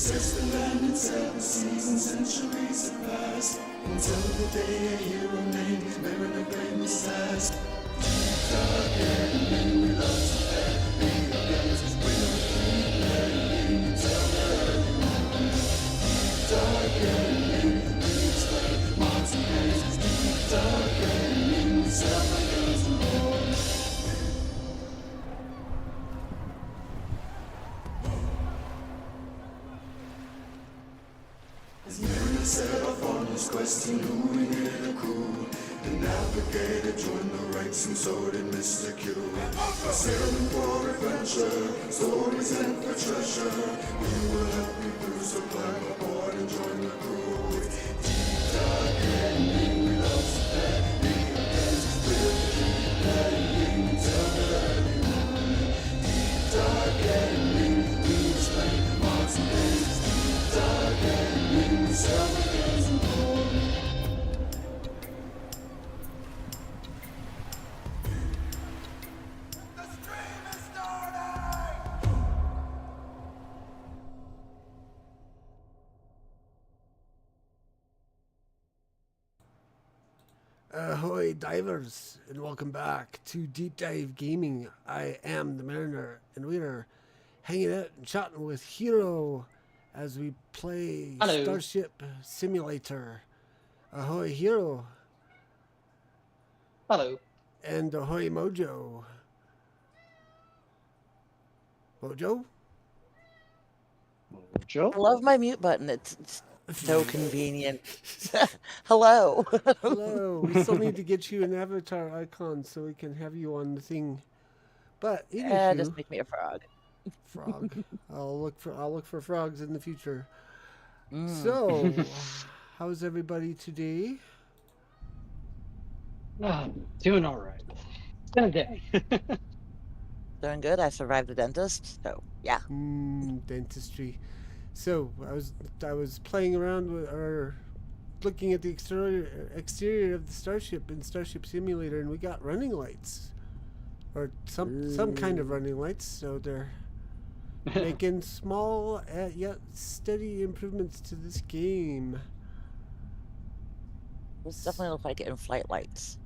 Says the land in 7 seasons, centuries have passed, until the day a hero named Mariner claimed his task. Dark ending, we love to play video games. We don't keep playing until the early morning. Dark ending, we explain monster games. Dark ending, we sell my girls and boys. As Mariner set off on his quest, he knew he needed a crew. The navigator joined the ranks and so did Mr. Q. Sailing for adventure, stories and for treasure. We will help you through, so climb aboard and join the crew. Deep dark ending, we love to play video games. We'll keep playing until the early morning. Deep dark ending, we explain monster games. Deep dark ending, we sell the games and boys. Ahoy divers, and welcome back to Deep Dive Gaming. I am the Mariner, and we are hanging out and chatting with Hiro as we play Hello. Starship Simulator. Ahoy Hiro, Hello. and ahoy Mojo. Mojo? Joe? I love my mute button. It's so convenient. Hello. Hello. We still need to get you an avatar icon so we can have you on the thing. But anywho, Just make me a frog. frog. I'll look for frogs in the future. Mm. So, how's everybody today? Doing all right. It's been a day. Doing good. I survived the dentist. So yeah. Dentistry. So I was playing around with, or looking at the exterior of the starship in Starship Simulator, and we got running lights, or some kind of running lights. So they're making small yet steady improvements to this game. This definitely looks like in-flight lights.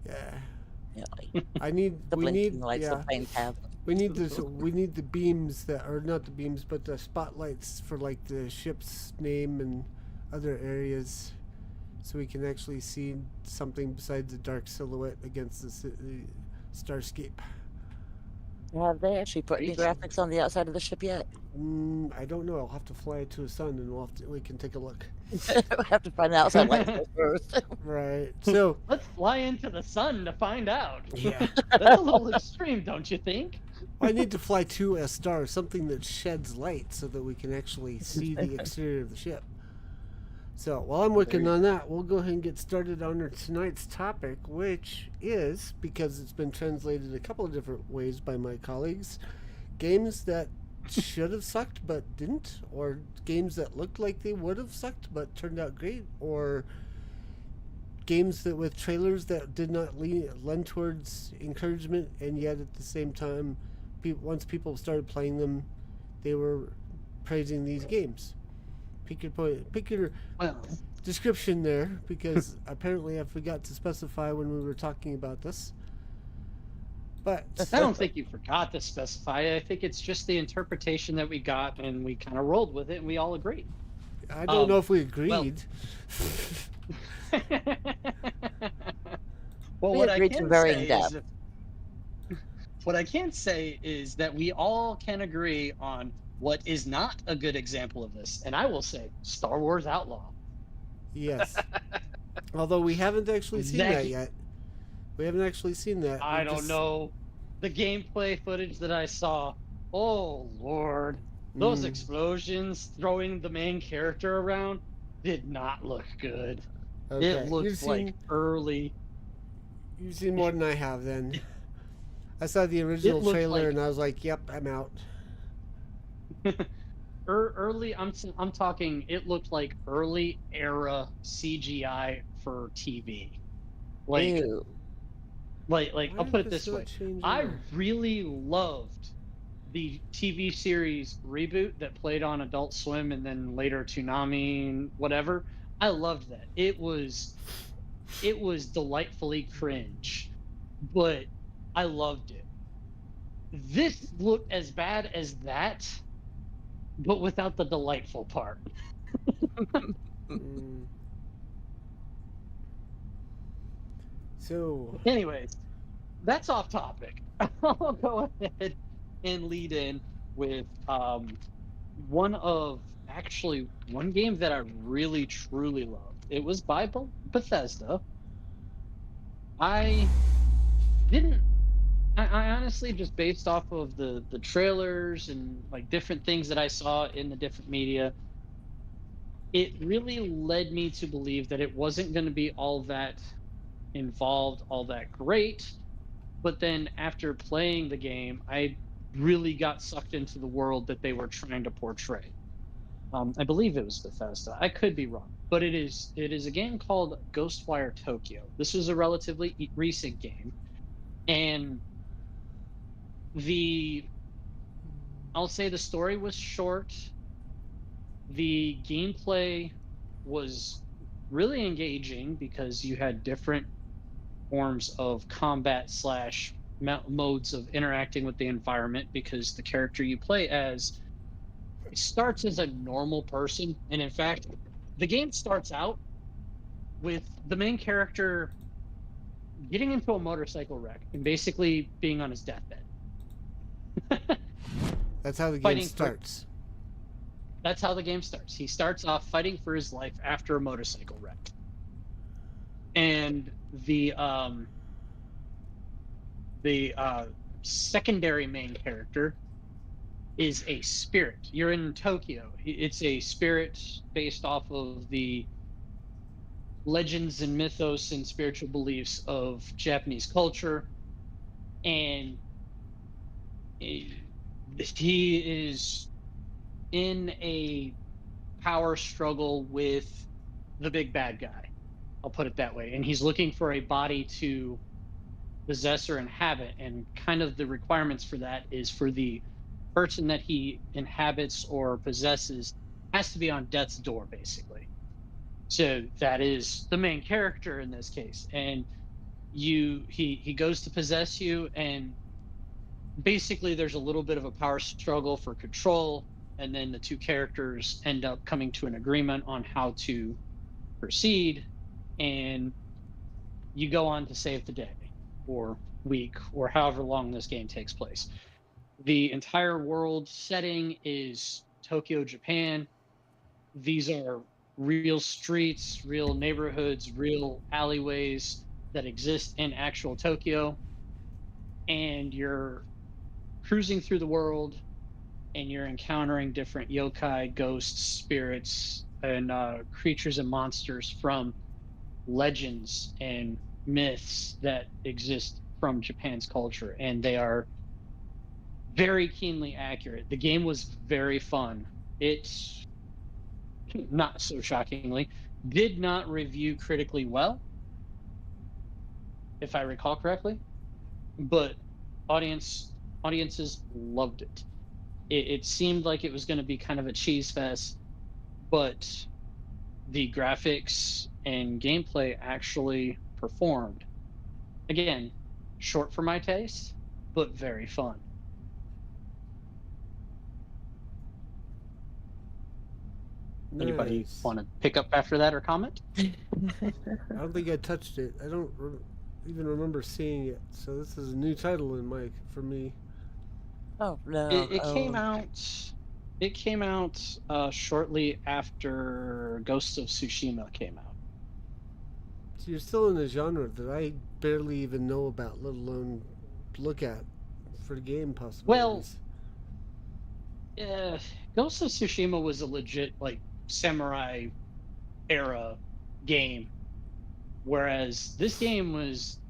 Yeah, Yeah, like I need the we blinking need lights yeah. the plane have. We need this. We need the beams that are not the beams, but the spotlights for like the ship's name and other areas, so we can actually see something besides the dark silhouette against the starscape. Have they actually put any graphics on the outside of the ship yet? I don't know. I'll have to fly it to the sun, and we can take a look. We have to find the outside lights first. Right. So Let's fly into the sun to find out. yeah, That's a little extreme, don't you think? I need to fly to a star, something that sheds light, so that we can actually see the exterior of the ship. So while I'm working on that, we'll go ahead and get started on our tonight's topic, which is, because it's been translated a couple of different ways by my colleagues, games that should have sucked but didn't, or games that looked like they would have sucked but turned out great, or games that with trailers that did not lend towards encouragement, and yet at the same time, once people started playing them, they were praising these games. Pick your Well, description there, because apparently I forgot to specify when we were talking about this. But I don't think you forgot to specify. I think it's just the interpretation that we got, and we kind of rolled with it, and we all agreed. I don't know if we agreed. Well, We what I agreed to can varying say is, what I can say is that we all can agree on what is not a good example of this, and I will say Star Wars Outlaw. Yes. Although we haven't actually seen that yet. We haven't actually seen that. I don't know. The gameplay footage that I saw, oh Lord, those explosions throwing the main character around did not look good. Okay. It looked like early. You've seen more than I have then. I saw the original trailer and I was like, yep, I'm out. Early, I'm talking, it looked like early era CGI for TV. Ew. Like I'll put it this way. I really loved the TV series reboot that played on Adult Swim and then later Toonami and whatever. I loved that. It was delightfully cringe, but I loved it. This looked as bad as that, but without the delightful part. Mm. So, Anyways, that's off topic. I'll go ahead and lead in with one game that I really truly loved. It was by Bethesda. I didn't. I honestly, just based off of the trailers and like different things that I saw in the different media, it really led me to believe that it wasn't going to be all that involved, all that great. But then after playing the game, I really got sucked into the world that they were trying to portray. I believe it was Bethesda. I could be wrong, but it is a game called Ghostwire Tokyo. This was a relatively recent game, and the I'll say the story was short. The gameplay was really engaging because you had different forms of combat slash modes of interacting with the environment, because the character you play as starts as a normal person, and in fact the game starts out with the main character getting into a motorcycle wreck and basically being on his deathbed. that's how the game Fighting starts. That's how the game starts. He starts off fighting for his life after a motorcycle wreck. And the secondary main character is a spirit. You're in Tokyo. It's a spirit based off of the legends and mythos and spiritual beliefs of Japanese culture. And he is in a power struggle with the big bad guy. I'll put it that way. And he's looking for a body to possess or inhabit. And kind of the requirements for that is for the person that he inhabits or possesses has to be on death's door, basically. So that is the main character in this case. And he goes to possess you, and basically there's a little bit of a power struggle for control, and then the two characters end up coming to an agreement on how to proceed, and you go on to save the day or week or however long this game takes place. The entire world setting is Tokyo, Japan. These are real streets, real neighborhoods, real alleyways that exist in actual Tokyo. And you're cruising through the world, and you're encountering different yokai, ghosts, spirits, and creatures and monsters from legends and myths that exist from Japan's culture. And they are very keenly accurate. The game was very fun. It's not so shockingly did not review critically well, if I recall correctly, but audiences loved it. It seemed like it was going to be kind of a cheese fest, but the graphics and gameplay actually performed. Again, short for my taste, but very fun. Anybody Nice. want to pick up after that or comment? I don't think I touched it. I don't even remember seeing it. So this is a new title for me. Oh no! It came out. It came out shortly after Ghost of Tsushima came out. So you're still in a genre that I barely even know about, let alone look at for the game possibilities. Ghost of Tsushima was a legit like samurai era game, whereas this game was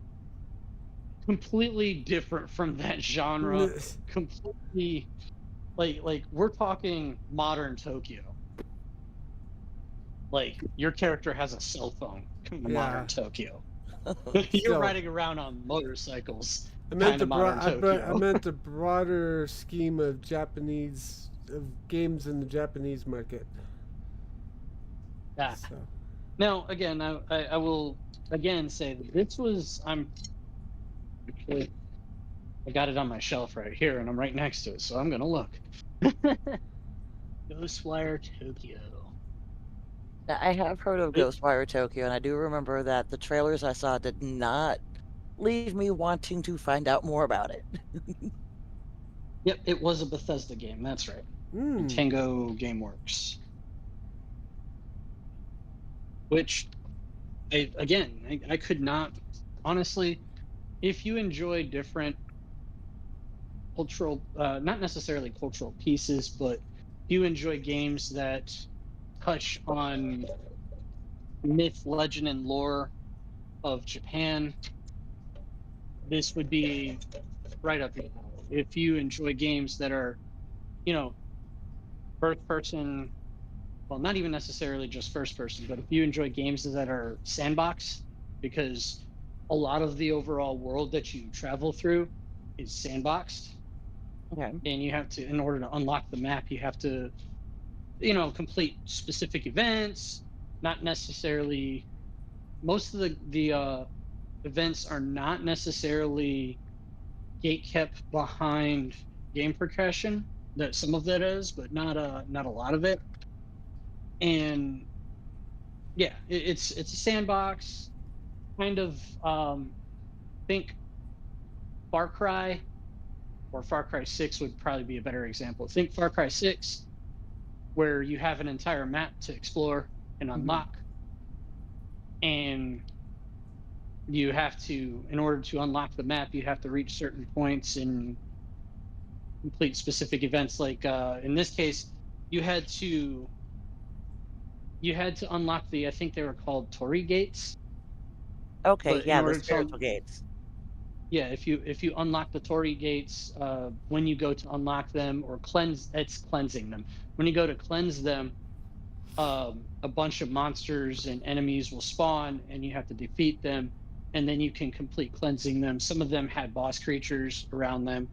completely different from that genre. Completely, like we're talking modern Tokyo. Like your character has a cell phone in modern Tokyo. You're Still. riding around on motorcycles. I meant kind the of modern I Tokyo. meant the broader scheme of games in the Japanese market. Yeah. So Now, again, I will again say that this was actually I got it on my shelf right here, and I'm right next to it, so I'm gonna look. Ghostwire Tokyo. Now, I have heard of It, Ghostwire Tokyo, and I do remember that the trailers I saw did not leave me wanting to find out more about it. yep, it was a Bethesda game. That's right. Tango GameWorks. Which, I could not honestly. If you enjoy different cultural, not necessarily cultural pieces, but you enjoy games that touch on myth, legend, and lore of Japan, this would be right up your alley. If you enjoy games that are, you know, first person, well, not even necessarily just first person, but if you enjoy games that are sandbox, because a lot of the overall world that you travel through is sandboxed, Okay. and you have to, in order to unlock the map, you have to, complete specific events. Not necessarily, most of the events are not necessarily gate kept behind game progression. That some of that is, but not a lot of it. And yeah, it's a sandbox kind of. Think Far Cry or Far Cry 6 would probably be a better example. Think Far Cry 6, where you have an entire map to explore and unlock, and you have to, in order to unlock the map, you have to reach certain points and complete specific events. Like in this case, you had to you had to unlock the, I think they were called Torii gates, Okay, but in yeah, the order to, spiritual gates. yeah, if you unlock the Torii gates, when you go to unlock them or cleanse, it's cleansing them. When you go to cleanse them, a bunch of monsters and enemies will spawn, and you have to defeat them, and then you can complete cleansing them. Some of them had boss creatures around them,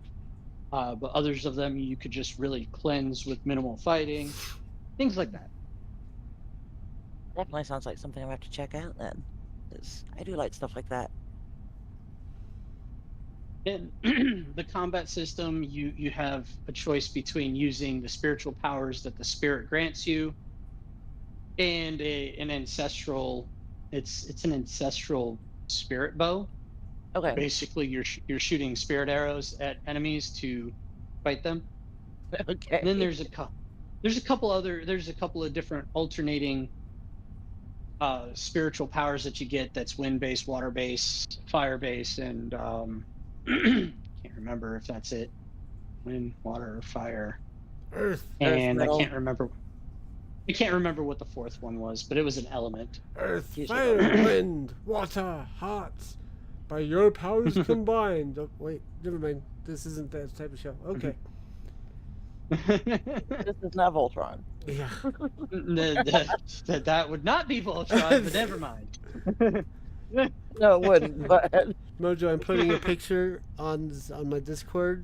but others of them you could just really cleanse with minimal fighting, things like that. Definitely sounds like something I have to check out then. 'Cause I do like stuff like that. And the combat system, you have a choice between using the spiritual powers that the spirit grants you and an ancestral. It's an ancestral spirit bow. Okay. Basically, you're shooting spirit arrows at enemies to fight them. And then Okay. there's a couple of different alternating spiritual powers that you get. That's wind based, water based, fire based, and can't remember if that's it. Wind, water, fire, Earth, Earth and metal. I can't remember what the fourth one was, but it was an element. earth, Usually about fire, that. wind, water, hearts. By your powers combined. Oh, wait, never mind. This isn't that type of show. Okay. This is not Voltron. Yeah. That would not be Voltron, but never mind. No, it wouldn't, but Mojo, I'm putting a picture on my Discord.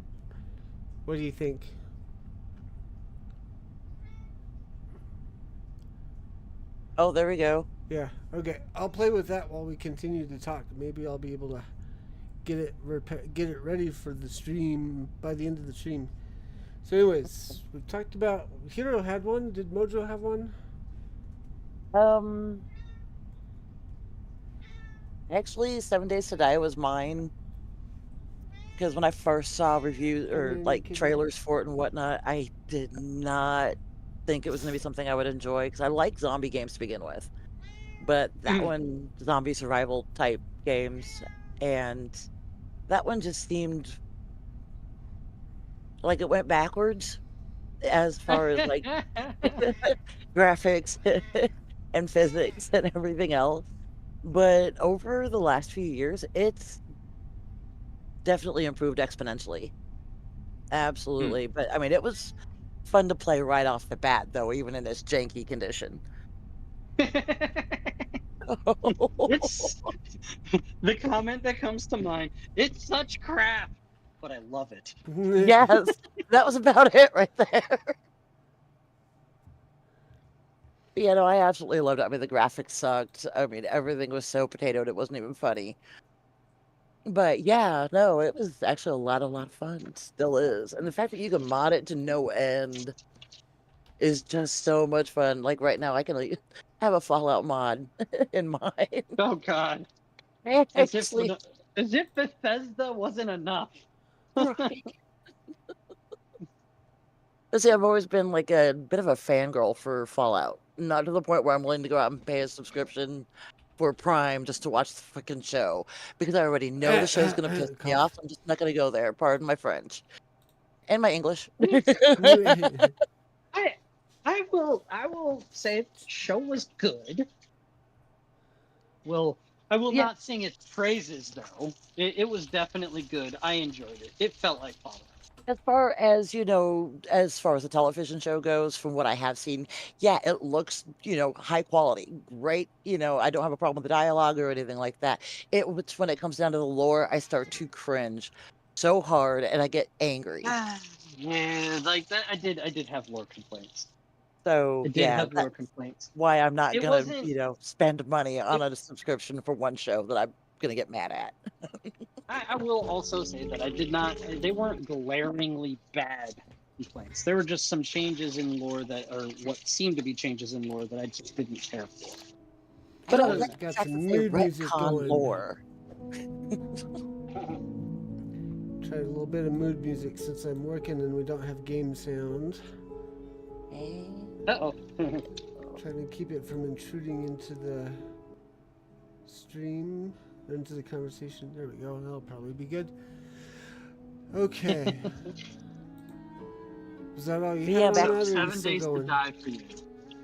What do you think? oh, there we go. Yeah. Okay. I'll play with that while we continue to talk. Maybe I'll be able to get it ready for the stream by the end of the stream. So, anyways, we've talked about Hiro had one. Did Mojo have one? Um, actually, 7 Days to Die was mine because when I first saw reviews or like trailers for it and whatnot, I did not think it was going to be something I would enjoy because I like zombie games to begin with. But that one, zombie survival type games, and that one just seemed like it went backwards as far as like graphics and physics and everything else. But over the last few years, it's definitely improved exponentially. Absolutely. But I mean, it was fun to play right off the bat, though, even in this janky condition. it's The comment that comes to mind, it's such crap, but I love it. Yes, that was about it right there. You know, I absolutely loved it. I mean, the graphics sucked. I mean, everything was so potatoed, it wasn't even funny. But yeah, no, it was actually a lot of fun. Still is. And the fact that you can mod it to no end is just so much fun. Like right now, I can like, have a Fallout mod in mine. Oh God, as if Actually, as if Bethesda wasn't enough. right. But see, I've always been like a bit of a fangirl for Fallout. Not to the point where I'm willing to go out and pay a subscription for Prime just to watch the freaking show because I already know the show's going to piss me off. Cough. I'm just not going to go there. Pardon my French and my English. I I will say the show was good. Well, I will Yeah, not sing its praises though. It was definitely good. I enjoyed it. It felt like Fallout. as far as you know, as far as the television show goes, from what I have seen, yeah, it looks high quality, great. I don't have a problem with the dialogue or anything like that. It's when it comes down to the lore, I start to cringe so hard and I get angry. Yeah, like that. I did have lore complaints. So I did yeah, have lore that's complaints. why I'm not It gonna, wasn't. spend money on It, a subscription for one show that I'm gonna get mad at. I will also say that I did not. They weren't glaringly bad complaints. There were just some changes in lore that, or what seemed to be changes in lore that I just didn't care for. I But don't other like than the Got fact some that they mood music retcon going. lore. Tried a little bit of mood music since I'm working and we don't have game sound. Uh-oh. Trying to keep it from intruding into the stream, into the conversation. There we go. That'll probably be good. Okay. Was that all you Yeah, had back on that, or are you 7 still days going? to die for you.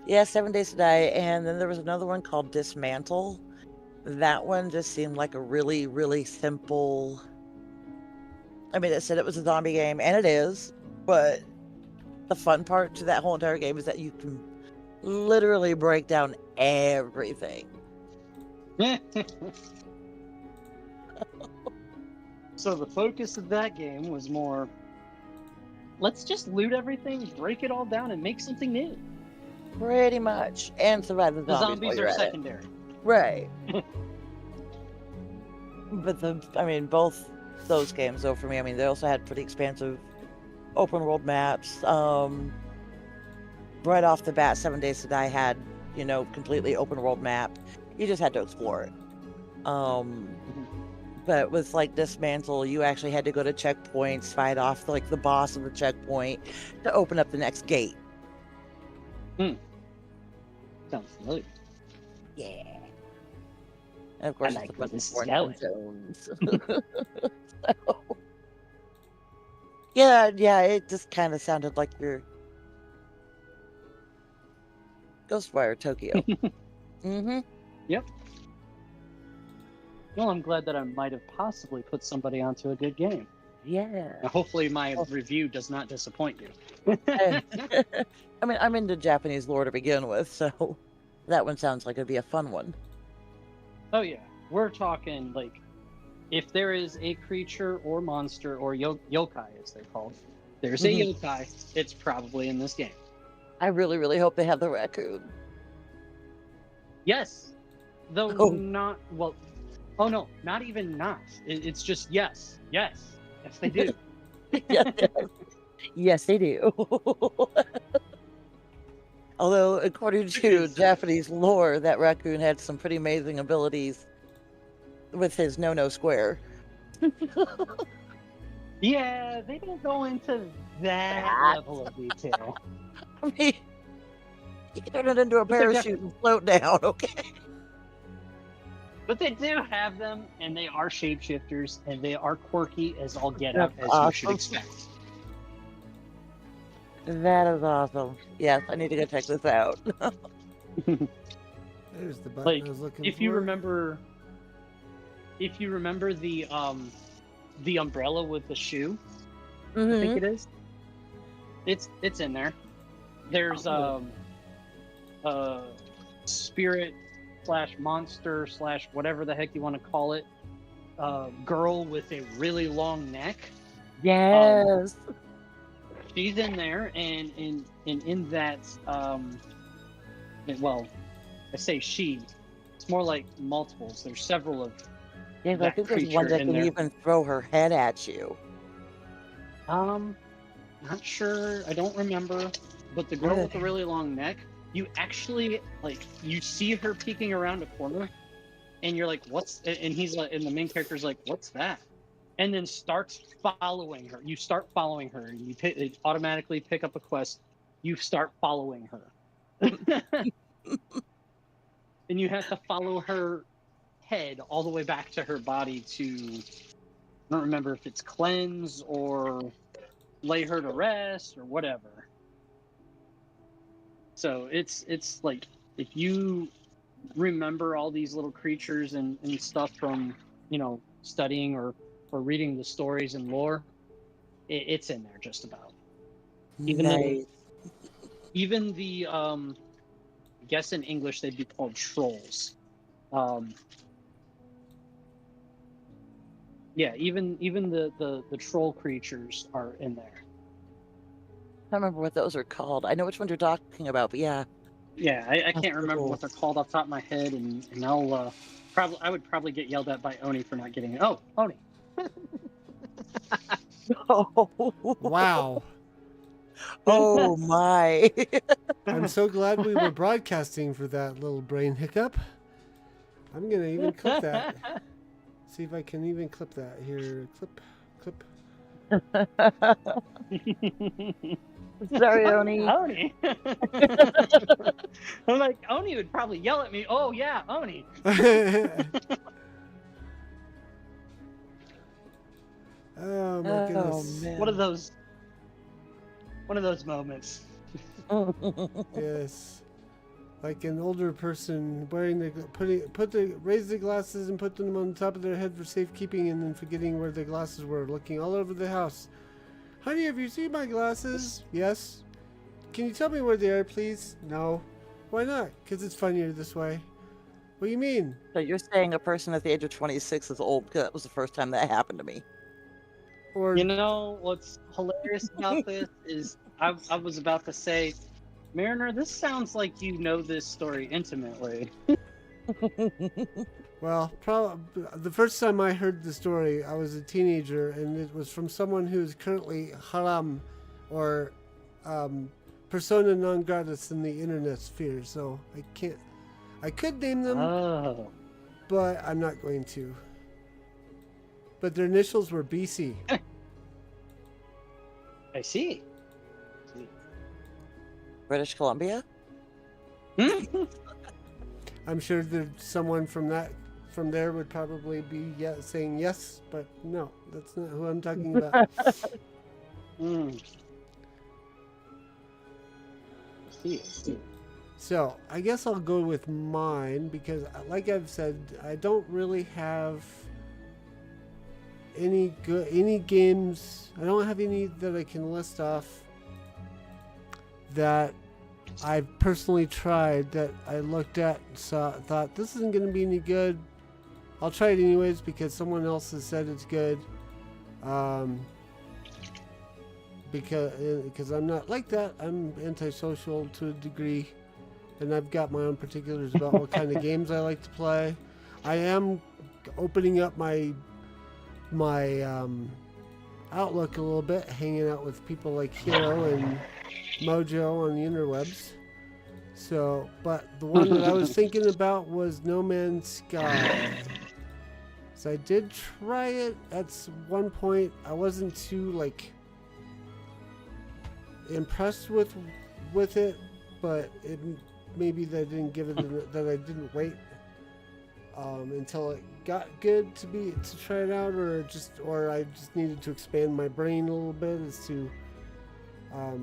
Yeah, 7 Days to Die, and then there was another one called Dismantle. That one just seemed like a really, really simple. I mean, it said it was a zombie game, and it is, but the fun part to that whole entire game is that you can literally break down everything. So the focus of that game was more, let's just loot everything, break it all down, and make something new. Pretty much. And survive the The zombies while zombies you're are at it. secondary. Right. But both those games, though, for me, they also had pretty expansive open world maps. Right off the bat, 7 Days to Die had, completely open world map. You just had to explore it. But with like Dismantle, you actually had to go to checkpoints, fight off like the boss of the checkpoint to open up the next gate. Sounds familiar. Yeah. And of course, I like it's a where bunch this of is orange going. zones. So, yeah, it just kind of sounded like your Ghostwire Tokyo. Mm-hmm. Yep. Well, I'm glad that I might have possibly put somebody onto a good game. Yeah. Now, hopefully my review does not disappoint you. I'm into Japanese lore to begin with, so that one sounds like it'd be a fun one. Oh yeah, we're talking like, if there is a creature or monster or yokai as they're called, there's a yokai, it's probably in this game. I really, really hope they have the raccoon. Yes, though not well. Oh no, not even not. It's just yes, they do. Yes, they do. Although, according to Japanese lore, that raccoon had some pretty amazing abilities with his no square. Yeah, they don't go into that level of detail. I mean, you can turn it into a parachute and float down, okay? But they do have them, and they are shapeshifters, and they are quirky as all get That's up, as awesome. you should expect. That is awesome. Yes, I need to go check this out. There's the button Like, I was looking if for. you remember the umbrella with the shoe, I think it is. It's in there. There's spirit / monster / whatever the heck you want to call it girl with a really long neck. Yes. She's in there, and in that, well, I say she. It's more like multiples. There's several of Yeah, I that think there's one creature that in can there. even throw her head at you. Not sure. I don't remember. But the girl with the really long neck, you actually you see her peeking around a corner, and you're like, "What's?" And he's like, and the main character's like, "What's that?" And then starts following her. You start following her, and it automatically pick up a quest. You start following her, and you have to follow her head all the way back to her body to. I don't remember if it's cleanse or lay her to rest or whatever. So it's like, if you remember all these little creatures and stuff from studying or reading the stories and lore, it's in there just about. Nice. Even the I guess in English they'd be called trolls. Yeah, even the troll creatures are in there. I don't remember what those are called. I know which one you're talking about, but yeah. Yeah, I That's can't so remember cool. what they're called off the top of my head, and I'll I would probably get yelled at by Oni for not getting it. Oh, Oni. Wow. Oh my. I'm so glad we were broadcasting for that little brain hiccup. I'm going to even clip that. See if I can even clip that. Here, clip. Sorry, Oni. Oni. I'm like, Oni would probably yell at me. Oh yeah, Oni. Oh my goodness. Man. One of those moments. Yes. Like an older person wearing raise the glasses and put them on top of their head for safekeeping, and then forgetting where the glasses were, looking all over the house. Honey, have you seen my glasses? Yes. Can you tell me where they are, please? No. Why not? Because it's funnier this way. What do you mean? So you're saying a person at the age of 26 is old because that was the first time that happened to me. Or What's hilarious about this is I was about to say, Mariner, this sounds like you know this story intimately. well, the first time I heard the story, I was a teenager, and it was from someone who is currently haram, or persona non gratis in the internet sphere. So I could name them, Oh. but I'm not going to. But their initials were BC. I see. British Columbia? I'm sure that someone from there would probably be saying yes, but no, that's not who I'm talking about. I see. So I guess I'll go with mine because, like I've said, I don't really have any games. I don't have any that I can list off that I've personally tried that I looked at and thought this isn't going to be any good. I'll try it anyways because someone else has said it's good. Because I'm not like that. I'm antisocial to a degree, and I've got my own particulars about what kind of games I like to play. I am opening up my outlook a little bit, hanging out with people like Hiro and Mojo on the interwebs. So, but the one that I was thinking about was No Man's Sky. So I did try it at one point. I wasn't too impressed with it, but it maybe that I didn't give it that I didn't wait until it got good to try it out, or I just needed to expand my brain a little bit as to how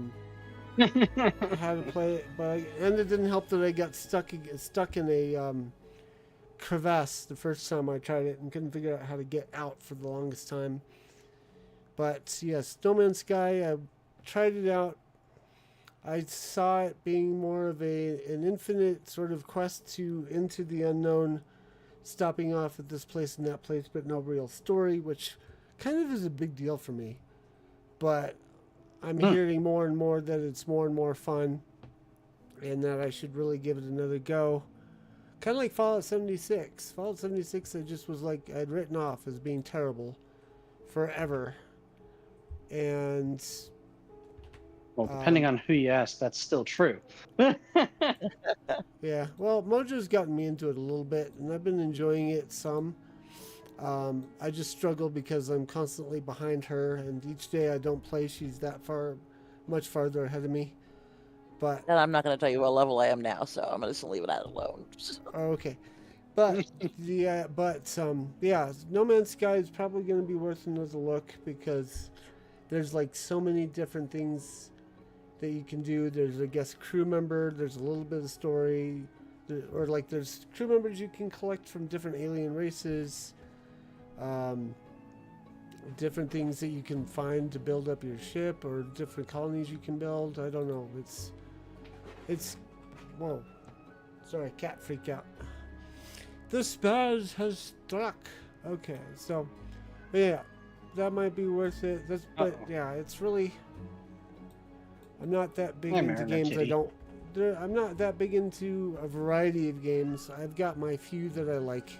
to play it. And it didn't help that I got stuck in a crevasse the first time I tried it and couldn't figure out how to get out for the longest time. But yes, No Man's Sky, I tried it out. I saw it being more of an infinite sort of quest into the unknown stopping off at this place and that place, but no real story, which kind of is a big deal for me. But I'm hearing more and more that it's more and more fun and that I should really give it another go. Kind of like Fallout 76. Fallout 76, I just was like, I'd written off as being terrible forever. And Well, depending on who you ask, that's still true. yeah, well, Mojo's gotten me into it a little bit, and I've been enjoying it some. I just struggle because I'm constantly behind her, and each day I don't play, she's much farther ahead of me. But And I'm not going to tell you what level I am now, so I'm just going to leave that alone. okay, but yeah, No Man's Sky is probably going to be worth another look because there's like so many different things that you can do. There's a guest crew member. There's a little bit of story, or like there's crew members you can collect from different alien races. Different things that you can find to build up your ship, or different colonies you can build. I don't know. It's whoa. Sorry, cat freak out. The spaz has struck. Okay, so yeah, that might be worth it. But yeah, it's really. I'm not that big into games. I'm not that big into a variety of games. I've got my few that I like,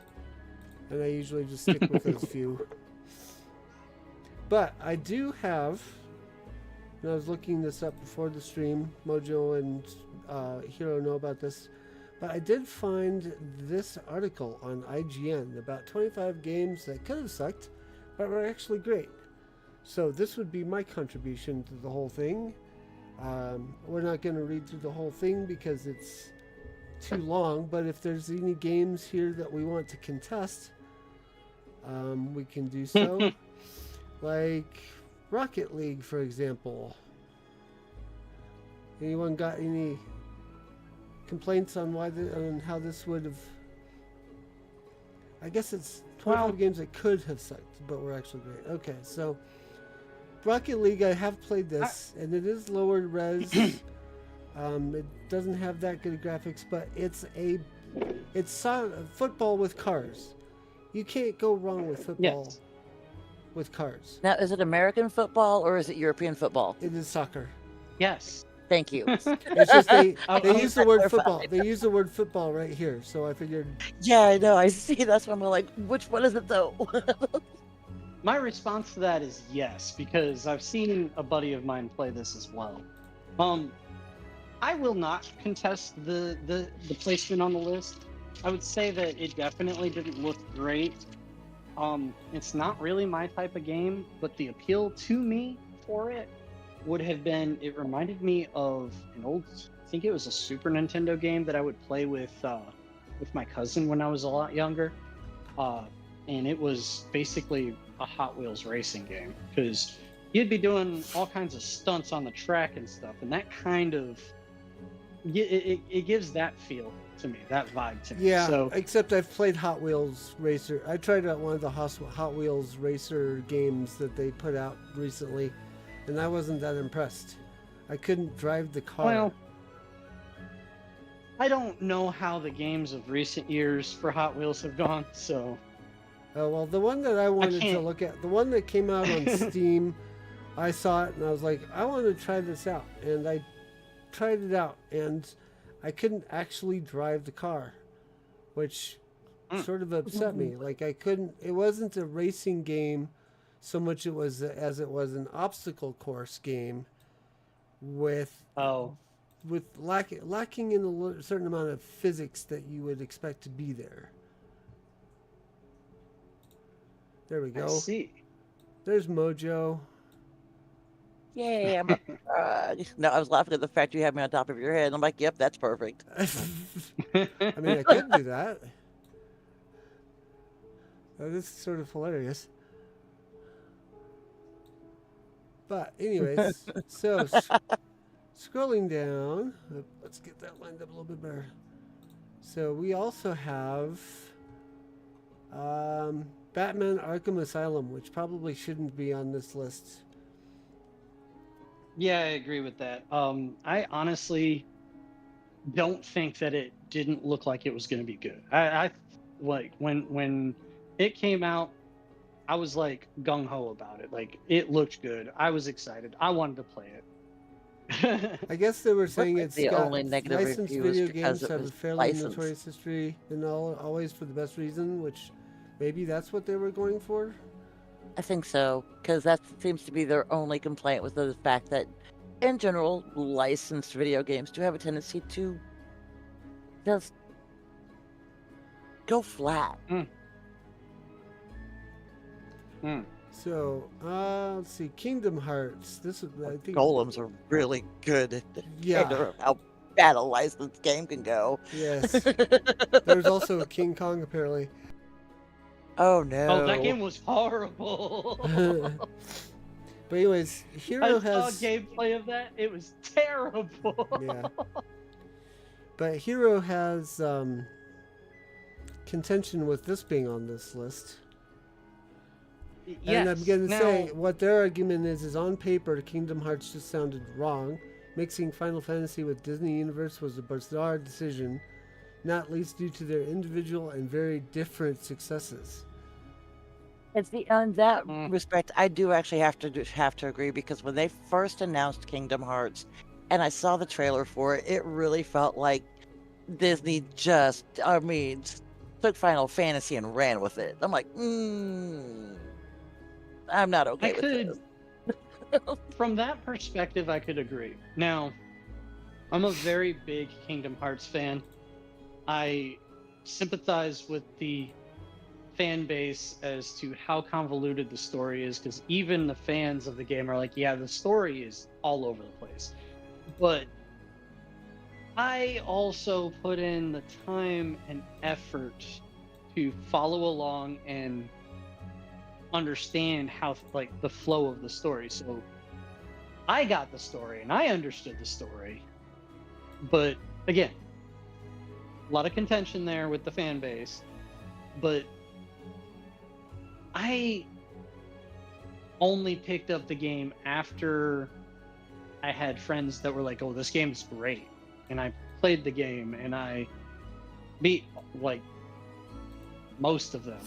and I usually just stick with those few. But I do have, and I was looking this up before the stream, Mojo and Hiro know about this, but I did find this article on IGN about 25 games that could have sucked, but were actually great. So this would be my contribution to the whole thing. We're not going to read through the whole thing because it's too long, but if there's any games here that we want to contest, we can do so. Like Rocket League, for example. Anyone got any complaints on on how this would have? I guess it's 25 games that could have sucked, but were actually great. Okay, so Rocket League, I have played this, and it is lower res. It doesn't have that good of graphics, but it's football with cars. You can't go wrong with football. Yes. With cars. Now, is it American football or is it European football? It is soccer. Yes. Thank you. It's just they use the word football. They use the word football right here, so I figured. Yeah, I know. I see. That's why I'm like, which one is it though? My response to that is yes, because I've seen a buddy of mine play this as well. I will not contest the placement on the list. I would say that it definitely didn't look great. It's not really my type of game, but the appeal to me for it would have been, it reminded me of an old, I think it was a Super Nintendo game that I would play with my cousin when I was a lot younger. And it was basically a Hot Wheels racing game, because you'd be doing all kinds of stunts on the track and stuff, and that kind of, it gives that feel to me, that vibe to me. Yeah, so, except I've played Hot Wheels Racer. I tried out one of the Hot Wheels Racer games that they put out recently, and I wasn't that impressed. I couldn't drive the car. Well, I don't know how the games of recent years for Hot Wheels have gone, so... Oh, well, the one that I wanted to look at, the one that came out on Steam, I saw it, and I was like, I want to try this out. And I tried it out, and I couldn't actually drive the car, which sort of upset me. Like, I couldn't, it wasn't a racing game so much as it was an obstacle course game with lacking in a certain amount of physics that you would expect to be there. There we go. I see. There's Mojo. Yeah, no, I was laughing at the fact you had me on top of your head. I'm like, yep, that's perfect. I mean, I could do that. That is sort of hilarious. But anyways, so scrolling down, let's get that lined up a little bit better. So we also have Batman Arkham Asylum, which probably shouldn't be on this list. Yeah, I agree with that. I honestly don't think that it didn't look like it was going to be good. like when it came out, I was like gung ho about it. Like it looked good. I was excited. I wanted to play it. I guess they were Looks saying like it's the got only negative licensed review is video because games it have a was fairly licensed. notorious history and always for the best reason, which maybe that's what they were going for. I think so, because that seems to be their only complaint with the fact that, in general, licensed video games do have a tendency to just go flat. So, let's see, Kingdom Hearts. This is, I think, Golems are really good yeah, indicator of how bad a licensed game can go. yes. There's also a King Kong apparently. Oh Oh, no. that game was horrible. But anyways, I Hiro saw has gameplay of that. It was terrible. yeah. But Hiro has contention with this being on this list. Yes. And I'm going to Now, say what their argument is on paper, Kingdom Hearts just sounded wrong. Mixing Final Fantasy with Disney Universe was a bizarre decision, not least due to their individual and very different successes. It's in that respect, I do actually have to agree, because when they first announced Kingdom Hearts, and I saw the trailer for it, it really felt like Disney just took Final Fantasy and ran with it. I'm like, I'm not okay with this. From that perspective, I could agree. Now, I'm a very big Kingdom Hearts fan. I sympathize with the fan base as to how convoluted the story is, because even the fans of the game are like, yeah, the story is all over the place. But I also put in the time and effort to follow along and understand how, like, the flow of the story. So I got the story and I understood the story. But again, a lot of contention there with the fan base. But I only picked up the game after I had friends that were like, oh, this game's great. And I played the game and I beat, like, most of them.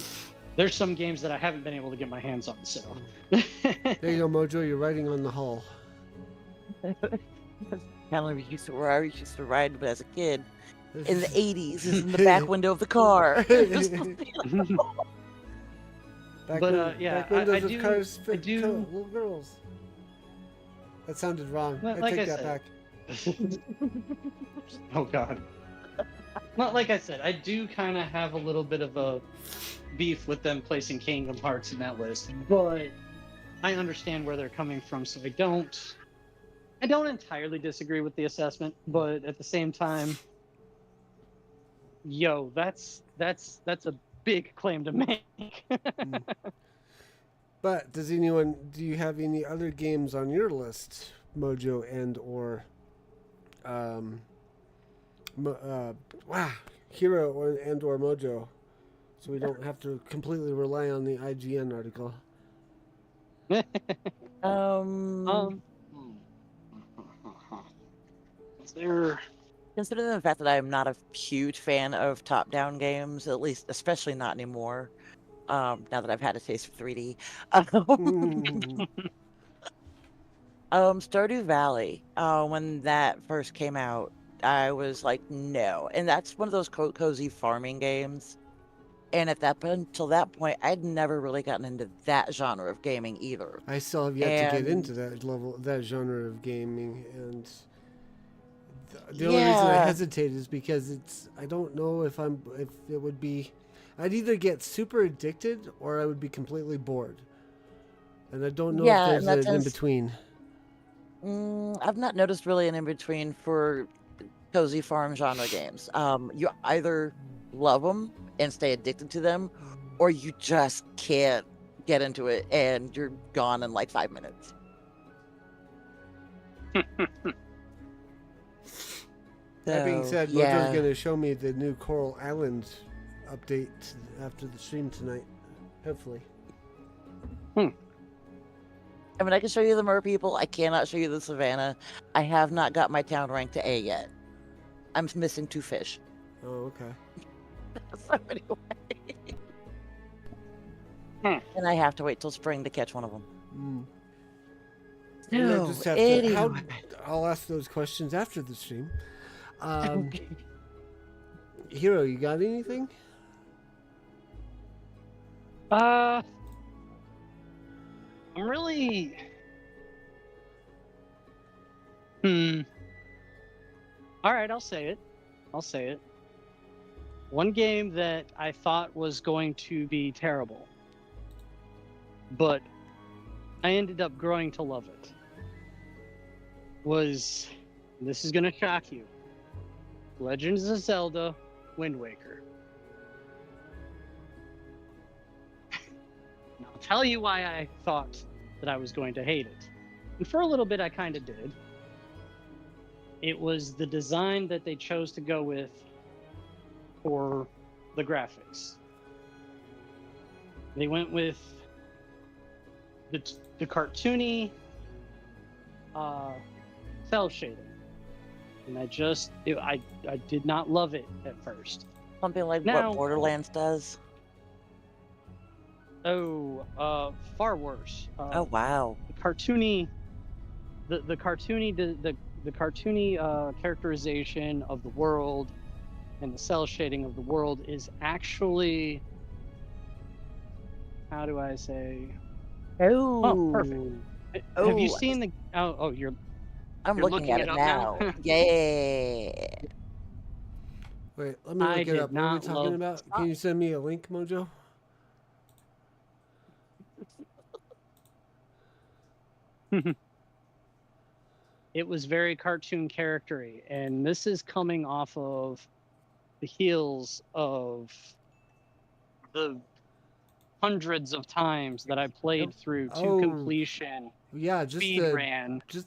There's some games that I haven't been able to get my hands on, so. There you go, Mojo, you're writing on the hull. Kind of used to where I used to ride as a kid in the 80s, in the back window of the car. Back yeah, windows I of do- cars I fit do- little girls. That sounded wrong. Well, I like take I that said. back. Oh God. Not like I said, I do kind of have a little bit of a beef with them placing Kingdom Hearts in that list, but I understand where they're coming from, so I don't entirely disagree with the assessment, but at the same time, yo, that's a big claim to make. But do you have any other games on your list, Mojo and or Hiro and or Mojo, so we don't have to completely rely on the IGN article? Is there? Considering the fact that I'm not a huge fan of top-down games, at least, especially not anymore, now that I've had a taste of 3D. Stardew Valley, when that first came out, I was like, no. And that's one of those cozy farming games. And until that point, I'd never really gotten into that genre of gaming either. I still have yet to get into that genre of gaming, and the only reason I hesitate is because I don't know if it would be, I'd either get super addicted or I would be completely bored, and I don't know if there's an in between. I've not noticed really an in between for cozy farm genre games. You either love them and stay addicted to them, or you just can't get into it and you're gone in like 5 minutes. That being said, Mojo's going to show me the new Coral Island update after the stream tonight, hopefully. I mean, I can show you the Mer People. I cannot show you the Savannah. I have not got my town ranked to A yet. I'm missing 2 fish. Oh, okay. So anyway. And I have to wait till spring to catch one of them. And I No, just have to. anyway. I'll ask those questions after the stream. Hiro, you got anything? I'm really. All right, I'll say it. One game that I thought was going to be terrible, but I ended up growing to love it, was, this is going to shock you, Legends of Zelda Wind Waker. And I'll tell you why I thought that I was going to hate it. And for a little bit, I kind of did. It was the design that they chose to go with for the graphics. They went with the cartoony cell shading, and I did not love it at first. Something like Now, what Borderlands does. Far worse. Oh wow. The cartoony characterization of the world and the cell shading of the world is actually, how do I say? Oh, perfect. Have you seen the? Oh, you're looking at it now. Yeah. Wait, let me look it up. What are we talking about? Stop. Can you send me a link, Mojo? It was very cartoon charactery, and this is coming off of the heels of the hundreds of times that I played through to completion. Yeah, just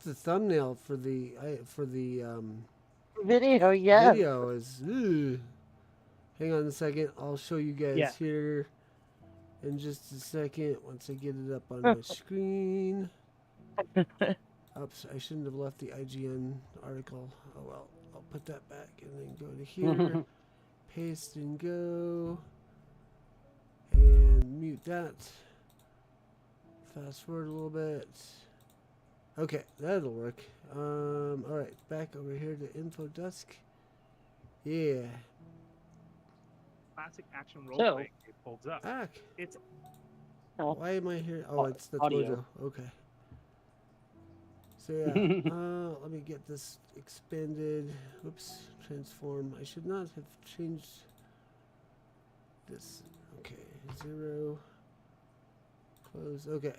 the thumbnail for the video. Yeah. Video is. Hang on a second. I'll show you guys here in just a second once I get it up on my screen. Oops, I shouldn't have left the IGN article. Oh well, I'll put that back and then go to here, paste and go, and mute that. Fast forward a little bit. Okay, that'll work. All right, back over here to Info Desk. Yeah. Classic action role playing game holds up. It's. Why am I here? Oh, it's the audio. Mojo. Okay. So yeah, let me get this expanded. Whoops, transform. I should not have changed this. Okay, 0. Close. Okay.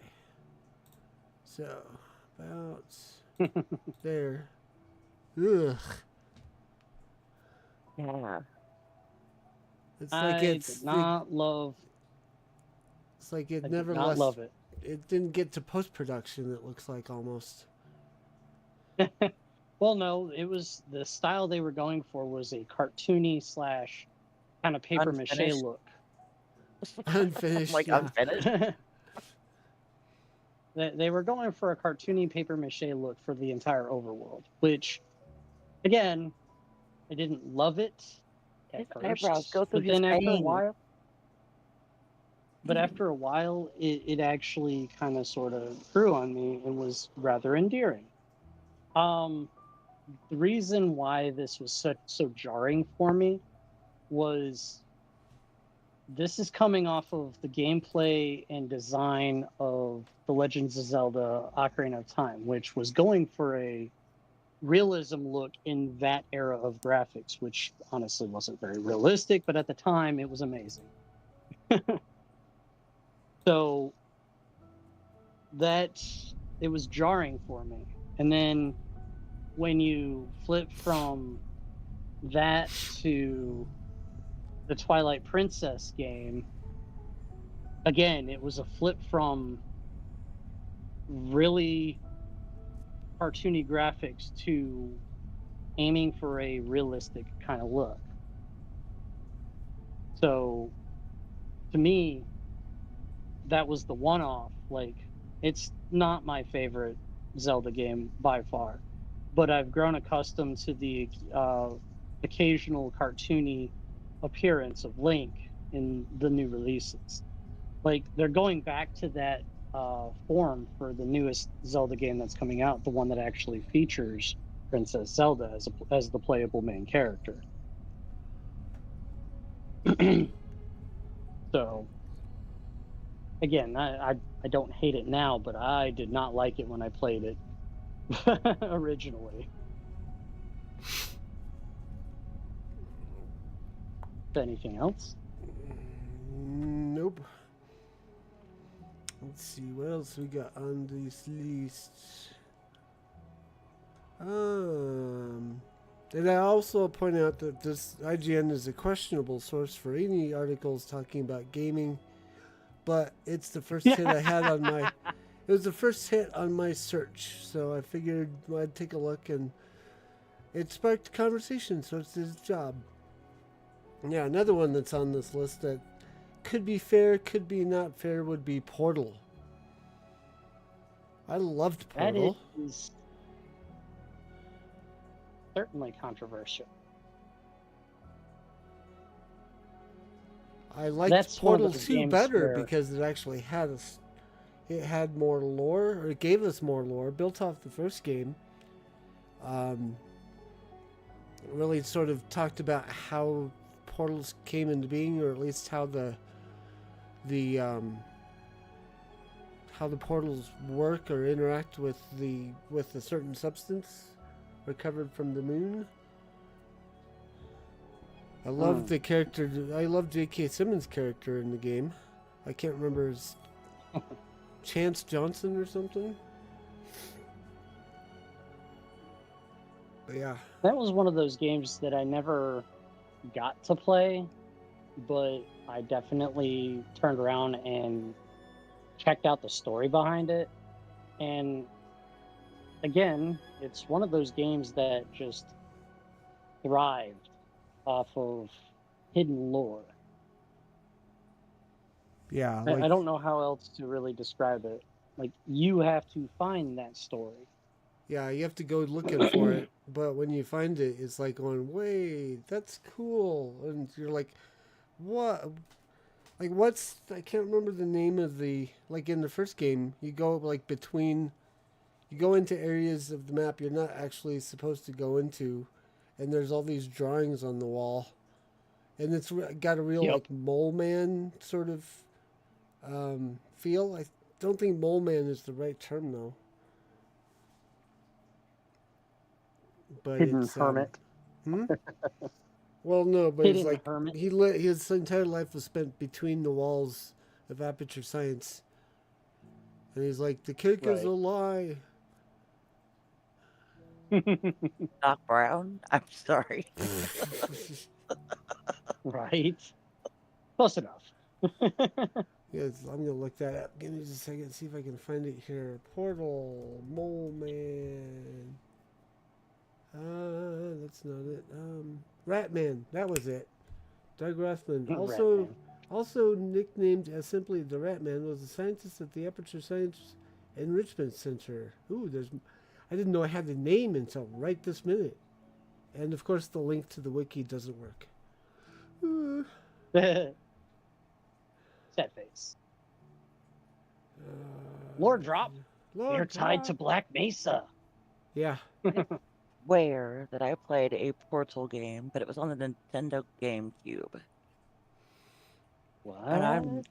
So about there. Ugh. Yeah. It's like did not love. It's like it I never did not love it. It didn't get to post production. It looks like almost. Well, no, it was the style they were going for was a cartoony / kind of paper mache look. Unfinished. Like unfinished. They were going for a cartoony paper mache look for the entire overworld, which, again, I didn't love it at first. Eyebrows go through but then his after a veins. while, after a while, it actually kind of sort of grew on me and was rather endearing. The reason why this was so jarring for me was this is coming off of the gameplay and design of The Legends of Zelda Ocarina of Time, which was going for a realism look in that era of graphics, which honestly wasn't very realistic, but at the time it was amazing. So it was jarring for me. And then when you flip from that to the Twilight Princess game, again, it was a flip from really cartoony graphics to aiming for a realistic kind of look. So to me, that was the one-off. Like, it's not my favorite Zelda game by far, but I've grown accustomed to the occasional cartoony appearance of Link in the new releases. Like, they're going back to that form for the newest Zelda game that's coming out, the one that actually features Princess Zelda as the playable main character. So, again, I don't hate it now, but I did not like it when I played it originally. Anything else? Nope. Let's see what else we got on this list. And I also point out that this IGN is a questionable source for any articles talking about gaming, but it's the first hit I had on my. It was the first hit on my search, so I figured I'd take a look, and it sparked conversation. So it's his job. Yeah, another one that's on this list that could be fair, could be not fair would be Portal. I loved Portal. That is certainly controversial. I liked That's Portal 2 better because it actually had it had more lore, or it gave us more lore, built off the first game. Really sort of talked about how portals came into being, or at least how the portals work or interact with a certain substance recovered from the moon. I loved the character. I loved J.K. Simmons' character in the game. I can't remember his Chance Johnson or something. But yeah, that was one of those games that I never got to play, but I definitely turned around and checked out the story behind it. And again, it's one of those games that just thrived off of hidden lore. yeah. I don't know how else to really describe it. Like, you have to find that story. Yeah, you have to go looking for it, but when you find it, it's like going, wait, that's cool. And you're like, what? Like, I can't remember the name of like in the first game, you go like you go into areas of the map you're not actually supposed to go into, and there's all these drawings on the wall. And it's got a real like mole man sort of feel. I don't think mole man is the right term though. But Hidden it's hermit. Well, no, but Hidden it's like hermit. his entire life was spent between the walls of Aperture Science, and he's like, the cake is a lie. Doc Brown. I'm sorry. Right. Close enough. Yes, I'm gonna look that up. Give me just a second, see if I can find it here. Portal, Mole Man. That's not it. Ratman, that was it. Doug Rothman, also nicknamed as simply the Ratman, was a scientist at the Aperture Science Enrichment Center. Ooh, I didn't know I had the name until right this minute. And of course, the link to the wiki doesn't work. Sad face. Lord Drop. They're tied to Black Mesa. Yeah. Where that I played a Portal game, but it was on the Nintendo GameCube. What? And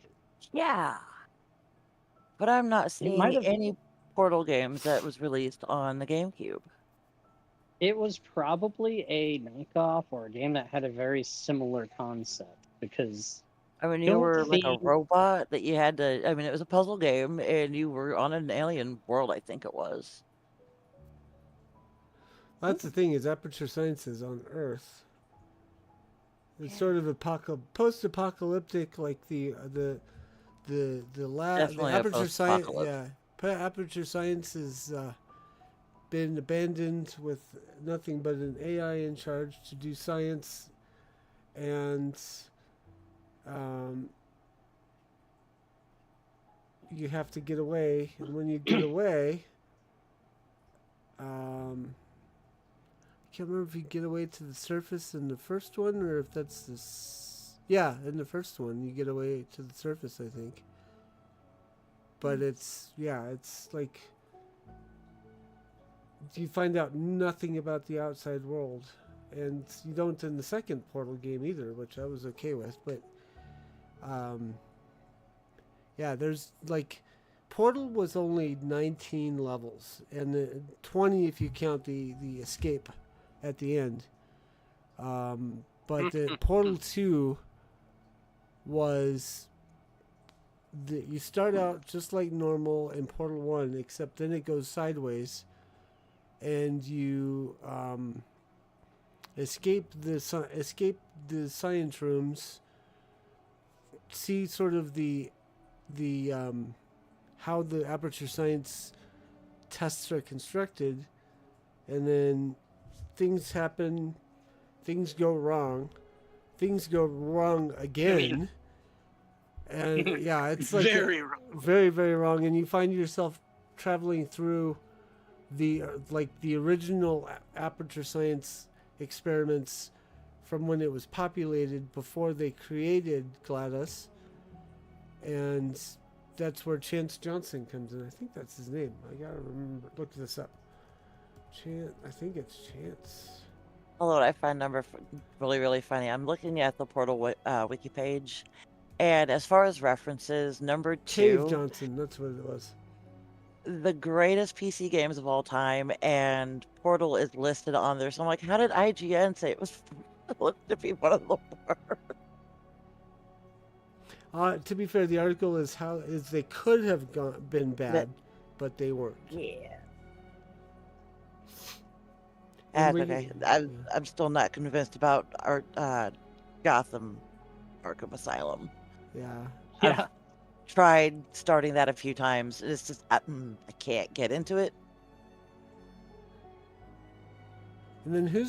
but I'm not seeing any Portal games that was released on the GameCube. It was probably a knockoff or a game that had a very similar concept, because I mean, you were like a robot that you had to. I mean, it was a puzzle game, and you were on an alien world. I think it was. That's the thing, is Aperture Science is on Earth. It's sort of post-apocalyptic, like the Aperture Science. Yeah, Aperture Science has been abandoned with nothing but an AI in charge to do science, and you have to get away. And when you get away, I can't remember if you get away to the surface in the first one or if that's this. Yeah, in the first one you get away to the surface, I think. But it's like you find out nothing about the outside world, and you don't in the second Portal game either, which I was okay with. But yeah, there's like Portal was only 19 levels, and 20 if you count the escape at the end. But the Portal 2 was you start out just like normal in Portal 1, except then it goes sideways, and you escape the science rooms, see sort of the how the aperture science tests are constructed, and then things happen, things go wrong again. And yeah, it's like very wrong. very, very wrong, and you find yourself traveling through the the original aperture science experiments from when it was populated before they created GLaDOS, and that's where Chance Johnson comes in. I think that's his name. I gotta remember. Look this up. I think it's Chance. Although I find number really, really funny. I'm looking at the Portal wiki page, and as far as references, number 2, Cave Johnson. That's what it was. the greatest PC games of all time, and Portal is listed on there. So I'm like, how did IGN say it was to be one of the worst? To be fair, the article is they could have been bad, but they weren't. Yeah. And Okay. I'm still not convinced about our Gotham Arkham Asylum. Yeah. Yeah. Tried starting that a few times. It's just I can't get into it. And then who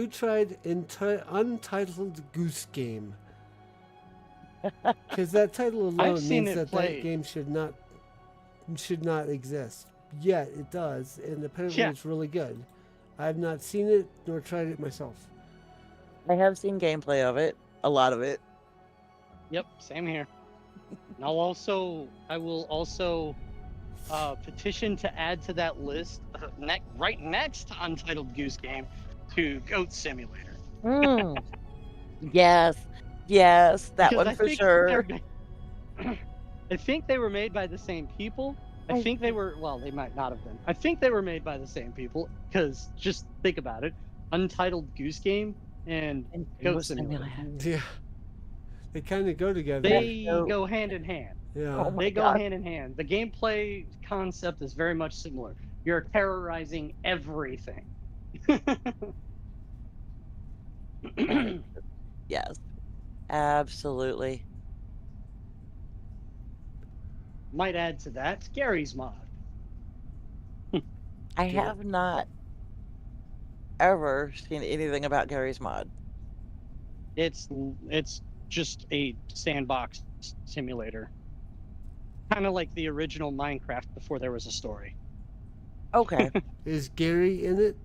tried Untitled Goose Game? Because that title alone means that game should not exist. Yet it does, and apparently it's really good. I have not seen it nor tried it myself. I have seen gameplay of it, a lot of it. Yep, same here. And I will also petition to add to that list right next to Untitled Goose Game to Goat Simulator. Yes, that Because one for sure. I think they were made by the same people. I think they were, well, they might not have been. I think they were made by the same people, because just think about it. Untitled Goose Game and Goat Simulator. Yeah. They kind of go together. They go hand in hand. Yeah. They go hand in hand. The gameplay concept is very much similar. You're terrorizing everything. Yes, absolutely. Might add to that, Gary's Mod. I have not ever seen anything about Gary's Mod. It's just a sandbox simulator. Kind of like the original Minecraft before there was a story. Okay. Is Gary in it?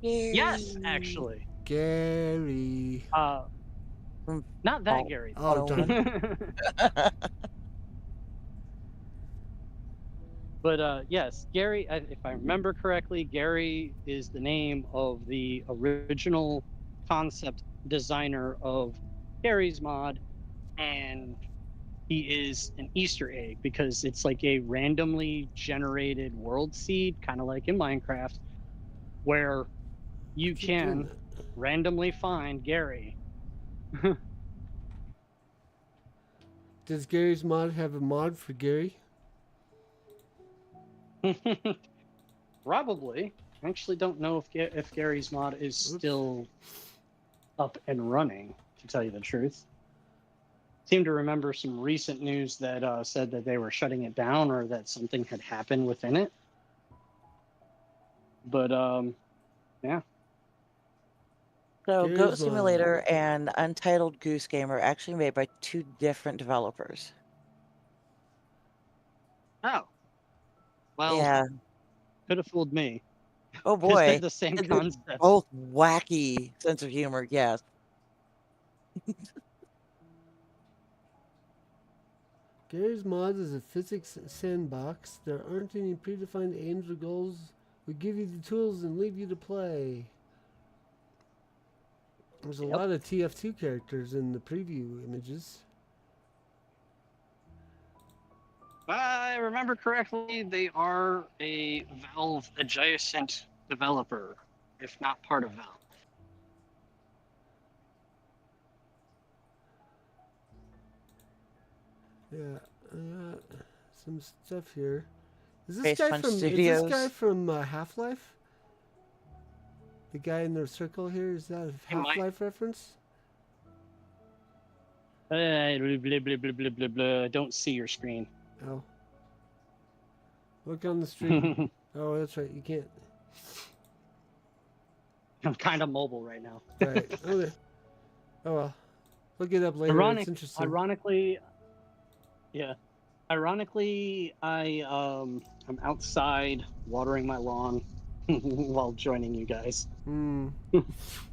Yes, actually. Gary. Not that Gary. Oh, darn. But yes, Gary, if I remember correctly, Gary is the name of the original concept designer of Gary's Mod, and he is an Easter egg because it's like a randomly generated world seed, kind of like in Minecraft, where you can randomly find Gary. Does Gary's Mod have a mod for Gary? Probably. I actually don't know if Gary's Mod is still up and running, to tell you the truth. Seem to remember some recent news that said that they were shutting it down or that something had happened within it. But yeah. So Gary's Goat Mod. Simulator and Untitled Goose Game are actually made by 2 different developers. Oh. Well, Yeah. could have fooled me. Oh Because they're boy. the same They're concept. both wacky sense of humor, yes. Gary's Mod is a physics sandbox. There aren't any predefined aims or goals. We give you the tools and leave you to play. There's a Yep. lot of TF2 characters in the preview images. If I remember correctly, they are a Valve adjacent developer, if not part of Valve. Yeah, some stuff here. Is this Space guy Punch from? Studios. Is this guy from Half-Life? The guy in the circle here, is that a He might. Half-Life reference? Blah, blah, blah, blah, blah, blah, blah. Don't see your screen. Oh. Look on the stream. Oh, that's right. You can't. I'm kind of mobile right now. Right. Okay. Oh well. Look it up later. It's interesting. Ironically, yeah. Ironically, I'm outside watering my lawn while joining you guys.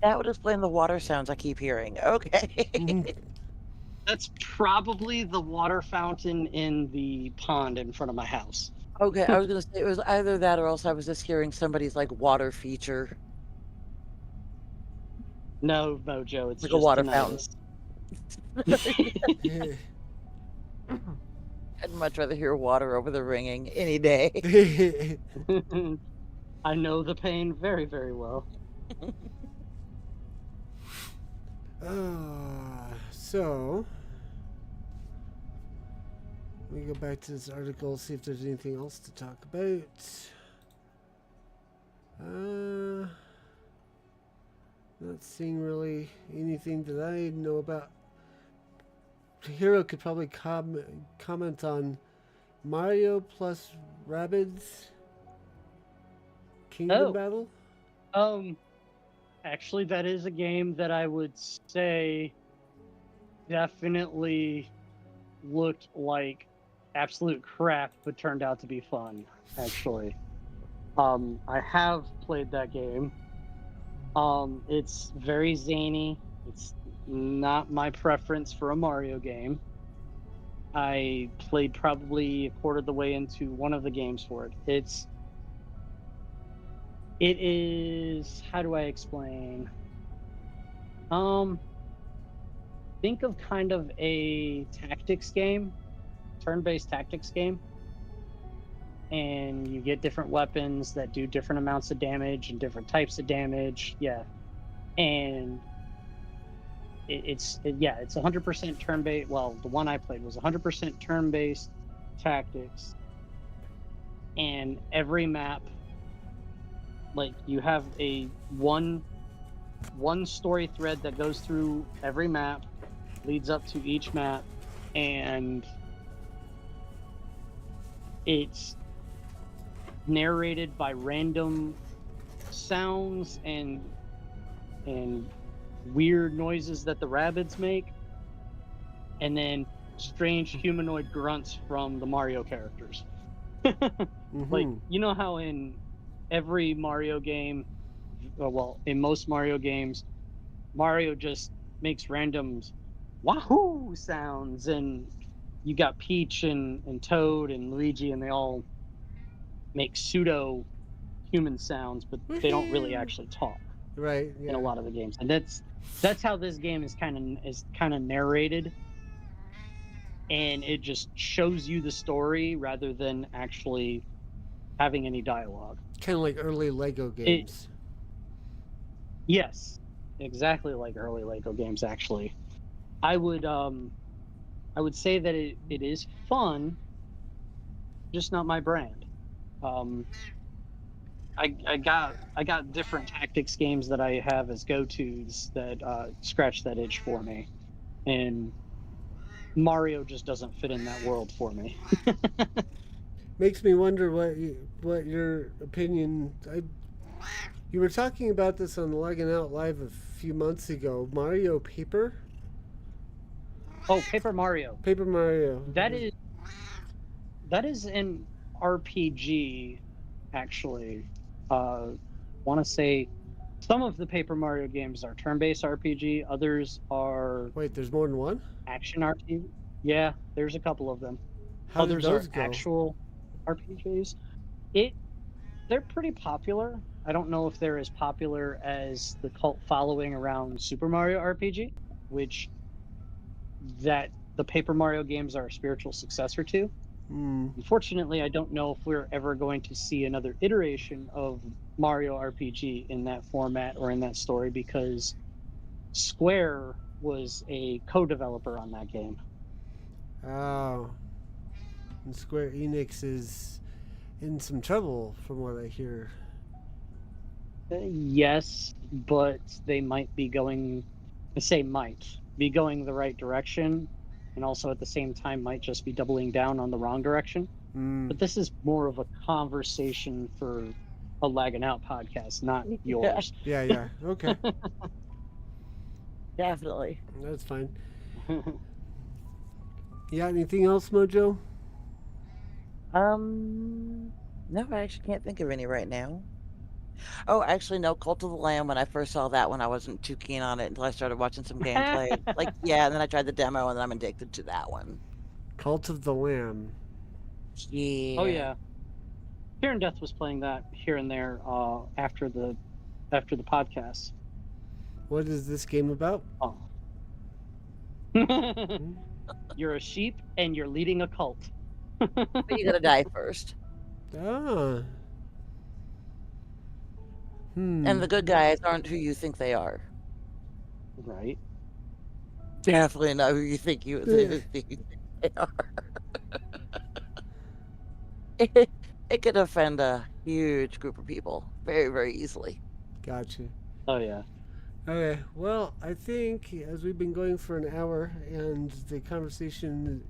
That would explain the water sounds I keep hearing. Okay. That's probably the water fountain in the pond in front of my house. Okay, I was gonna say it was either that or else I was just hearing somebody's like water feature. No, Joe, it's Like a just water tinnitus. I'd much rather hear water over the ringing any day. I know the pain very, very well. So let me go back to this article, see if there's anything else to talk about. Not seeing really anything that I know about. Hiro could probably comment on Mario plus Rabbids Kingdom Battle. Actually, that is a game that I would say definitely looked like absolute crap, but turned out to be fun. Actually, I have played that game. It's very zany. It's not my preference for a Mario game. I played probably a quarter of the way into one of the games for it. It is, how do I explain? Think of kind of a tactics game, turn-based tactics game. And you get different weapons that do different amounts of damage and different types of damage. Yeah. And it's 100% turn-based. Well, the one I played was 100% turn-based tactics. And every map, like, you have a one story thread that goes through every map, leads up to each map, and it's narrated by random sounds and weird noises that the rabbits make, and then strange humanoid grunts from the Mario characters. Like, you know how in every Mario game, well, in most Mario games, Mario just makes random wahoo sounds, and you got Peach and Toad and Luigi, and they all make pseudo human sounds, but they don't really actually talk. Right. Yeah. In a lot of the games, and that's how this game is kind of narrated, and it just shows you the story rather than actually having any dialogue. Kind of like early Lego games. Yes, exactly like early Lego games. Actually, I would say that it is fun, just not my brand. I got different tactics games that I have as go-tos that scratch that itch for me, and Mario just doesn't fit in that world for me. Makes me wonder what your opinion. You were talking about this on Logging Out Live a few months ago. Mario Paper. Oh, Paper Mario. Paper Mario. That is an RPG, actually. want to say some of the Paper Mario games are turn-based RPG. Others are Wait, there's more than one? action RPG. Yeah, there's a couple of them. How did Others those are go? actual RPGs. They're pretty popular. I don't know if they're as popular as the cult following around Super Mario RPG, which that the Paper Mario games are a spiritual successor to. Hmm. Unfortunately, I don't know if we're ever going to see another iteration of Mario RPG in that format or in that story, because Square was a co-developer on that game. Oh. And Square Enix is in some trouble, from what I hear. Yes, but they might be going, I say might, be going the right direction, and also at the same time might just be doubling down on the wrong direction. Hmm. But this is more of a conversation for a Lagging Out podcast, not yours. Yeah. Okay. Definitely. That's fine. Yeah, anything else, Mojo? No, I actually can't think of any right now. Oh, actually, no. Cult of the Lamb. When I first saw that one, I wasn't too keen on it until I started watching some gameplay. Like, yeah, and then I tried the demo, and then I'm addicted to that one. Cult of the Lamb. Yeah. Oh yeah, Fear and Death was playing that here and there after the podcast. What is this game about? Oh. You're a sheep and you're leading a cult. But you gotta die first. Ah. And the good guys aren't who you think they are. Right. Definitely not who you think they are. It could offend a huge group of people very, very easily. Gotcha. Oh yeah. Okay, well, I think as we've been going for an hour and the conversation,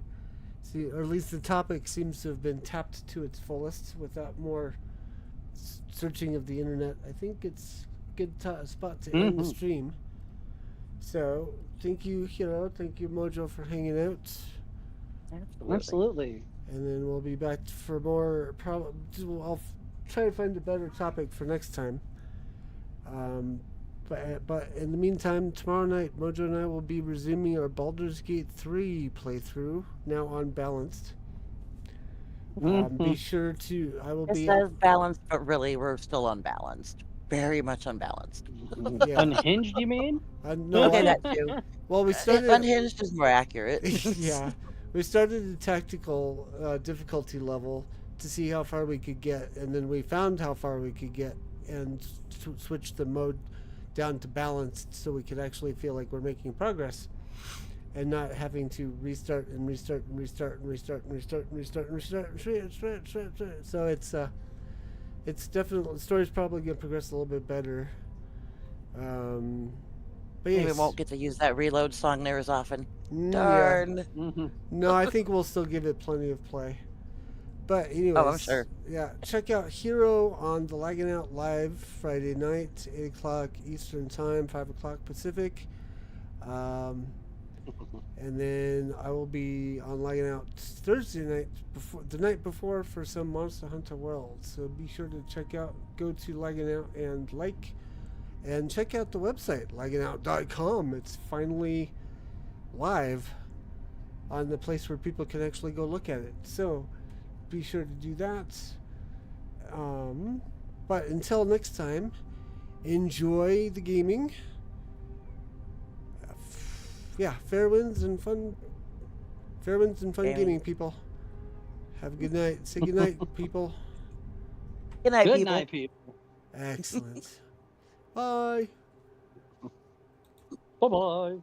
or at least the topic, seems to have been tapped to its fullest without more searching of the internet, I think it's a good spot to end the stream. So, thank you, Hiro. Thank you, Mojo, for hanging out. Absolutely. And then we'll be back for more. I'll try to find a better topic for next time. But in the meantime, tomorrow night, Mojo and I will be resuming our Baldur's Gate 3 playthrough, now unbalanced. Be sure to. I will It be. says balanced, but really we're still unbalanced. Very much unbalanced. Yeah. Unhinged, you mean? No, Okay, that too. well, we started. Unhinged is more accurate. Yeah, we started the tactical difficulty level to see how far we could get, and then we found how far we could get, and switched the mode down to balanced so we could actually feel like we're making progress and not having to restart. So it's definitely, the story's probably going to progress a little bit better. But yes. We won't get to use that reload song near as often. Yeah. Darn. No, I think we'll still give it plenty of play. But anyways, Oh, I'm sure. Yeah, check out Hiro on the Lagging Out Live Friday night, 8 o'clock Eastern Time, 5 o'clock Pacific. And then I will be on Lagging Out Thursday night, the night before, for some Monster Hunter World. So be sure to go to Lagging Out and and check out the website, lagging.out.com. It's finally live on the place where people can actually go look at it. So be sure to do that. But until next time, enjoy the gaming. Yeah, fair winds and fun gaming, people. Have a good night. Say good night, people. Good night, Good people. night, people. Excellent. Bye. Bye-bye.